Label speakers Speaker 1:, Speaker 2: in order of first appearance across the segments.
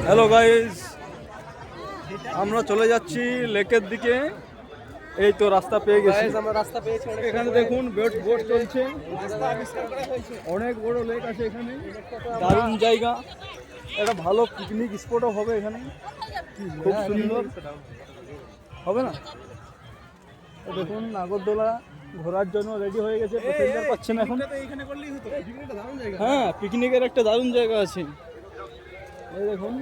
Speaker 1: Hello guys, আমরা চলে যাচ্ছি লেকের দিকে। এই তো রাস্তা পেয়ে গেছি,
Speaker 2: আমরা রাস্তা পেয়েছি।
Speaker 1: এখানে দেখুন বোট চলছে, অনেক বড় লেক আছে এখানে, দারুণ জায়গা, একটা ভালো পিকনিক স্পটও হবে এখানে, খুব সুন্দর হবে না? দেখুন নাগরদোলা ঘোরার জন্য রেডি হয়ে গেছে, প্যাসেঞ্জার পাচ্ছেন এখন। হ্যাঁ, পিকনিকের একটা দারুণ জায়গা আছে, এই দেখুন।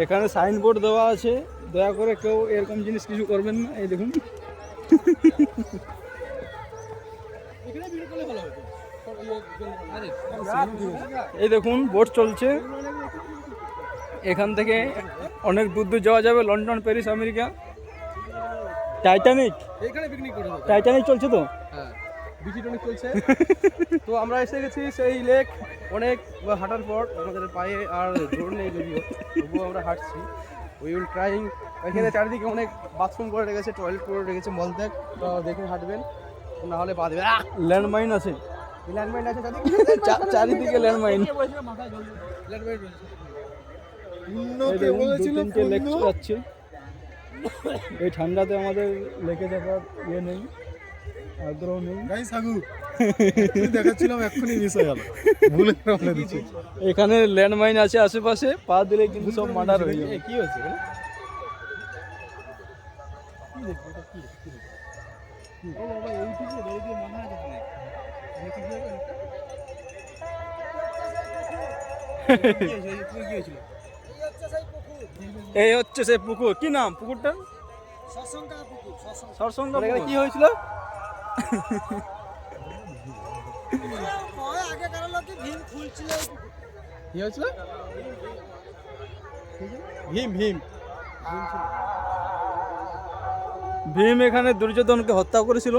Speaker 1: এখানে সাইনবোর্ড দেওয়া আছে, দয়া করে কেউ এরকম জিনিস কিছু করবেন না। এই দেখুন, এই দেখুন বোট চলছে, এখান থেকে অনেক দূর দূর যাওয়া যাবে, লন্ডন, প্যারিস, আমেরিকা। টাইটানিক চলছে তো,
Speaker 2: বিচি টনিক চলছে। তো আমরা এসে গেছি সেই লেক। অনেক হাঁটার পর আমাদের পায়ে আর জোর নেই, যদিও তবুও আমরা হাঁটছি। We will trying. এখানে চারিদিকে অনেক বাথরুম করে রেখেছে, টয়লেট করে রেখেছে, মলত্যাগ। তো দেখে হাঁটবেন, না হলে পা দেবে।
Speaker 1: ল্যান্ডমাইন আছে,
Speaker 2: ল্যান্ডমাইন আছে
Speaker 1: চারিদিকে ল্যান্ডমাইন। লেক যাচ্ছে, এই ঠান্ডাতে আমাদের লেকে যাবার ইয়ে নেই, আগ্রহ নেই।
Speaker 3: দেখাচ্ছিলাম এক্ষুনি মিস হয়ে গেল, ভুলে বলে দিচ্ছি।
Speaker 1: এখানে ল্যান্ডমাইন আছে আশেপাশে, পা দিলে কিন্তু সব মার্ডার হয়ে যাবে।
Speaker 2: কি হয়েছে?
Speaker 1: এই হচ্ছে সেই পুকুর, কি নাম পুকুরটা? সরসঙ্গা পুকুর।
Speaker 2: কি হয়েছিল? কি হয়েছিল?
Speaker 1: ভীম এখানে দুর্যোধনকে হত্যা করেছিল।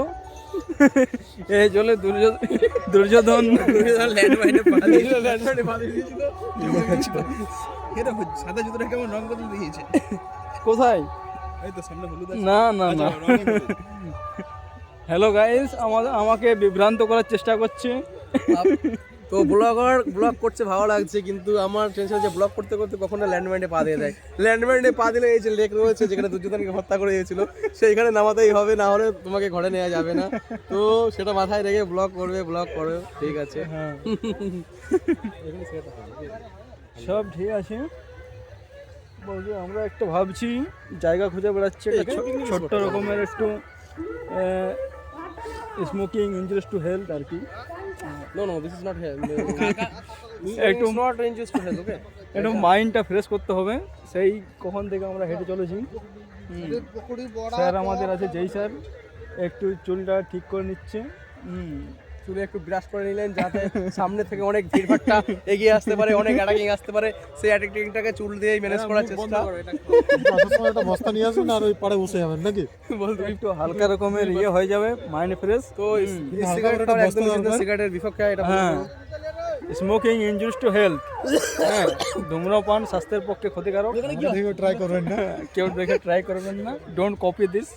Speaker 1: এই জলে দুর্যোধন
Speaker 3: সাদা জুতোটা কেমন রং বদল দিয়েছে?
Speaker 1: কোথায়?
Speaker 3: এই তো সামনে হলুদ।
Speaker 1: না না না। হ্যালো গাইস, আমাকে বিভ্রান্ত করার চেষ্টা করছে।
Speaker 2: তো ব্লগ করছে, ভালো লাগছে, কিন্তু আমার টেনশন হচ্ছে ব্লগ করতে করতে কখনো ল্যান্ডমাইনে পা দিয়ে দেয়। ল্যান্ডমাইনে পা দিলে এই যে লেক রয়েছে যেখানে দুর্যোধনকে হত্যা করে দিয়েছিল, সেইখানে নামাতেই হবে, না হলে তোমাকে ঘরে নেওয়া যাবে না। তো সেটা মাথায় রেখে ব্লগ করবে। ঠিক আছে,
Speaker 1: হ্যাঁ সব ঠিক আছে। বলছি আমরা একটু ভাবছি, জায়গা খুঁজে বেড়াচ্ছি, ছোট্ট রকমের একটু স্মোকিং ইনজুরিয়াস টু হেলথ আর কি।
Speaker 2: No this is not health.
Speaker 1: একটু
Speaker 2: not injurious to health. Okay,
Speaker 1: একটু মাইন্ডটা ফ্রেশ করতে হবে। সেই কখন থেকে আমরা হেঁটে চলেছি। স্যার আমাদের আছে, যেই স্যার একটু চুলটা ঠিক করে নিচ্ছে।
Speaker 2: চুলে একটু ব্রাশ করে নিলেন, যাতে সামনে থেকে অনেক ভিড়ভাট্টা এগিয়ে আসতে পারে, অনেক অ্যাটাকিং আসতে পারে, সেই অ্যাটাকিংটাকে চুল দিয়েই ম্যানেজ করার চেষ্টা।
Speaker 3: একটা বস্তা নিয়ে আসুন আর ওই পাড়ে বসে যাবেন নাকি?
Speaker 1: একটু হালকা রকমের ইয়ে হয়ে যাবে, মাইন্ড ফ্রেশ।
Speaker 2: তো সিগারেটের বিপক্ষে এটা।
Speaker 1: হ্যাঁ, স্মোকিং ইনজুরিয়াস টু হেলথ। হ্যাঁ, ধূম্রপান স্বাস্থ্যের পক্ষে ক্ষতিকারক।
Speaker 3: ট্রাই করবেন না,
Speaker 1: কেউ দেখে ট্রাই করবেন না। Don't copy this,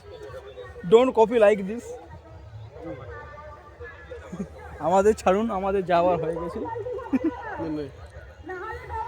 Speaker 1: don't copy like this. আমাদের ছাড়ুন, আমাদের যাওয়ার হয়ে গেছে।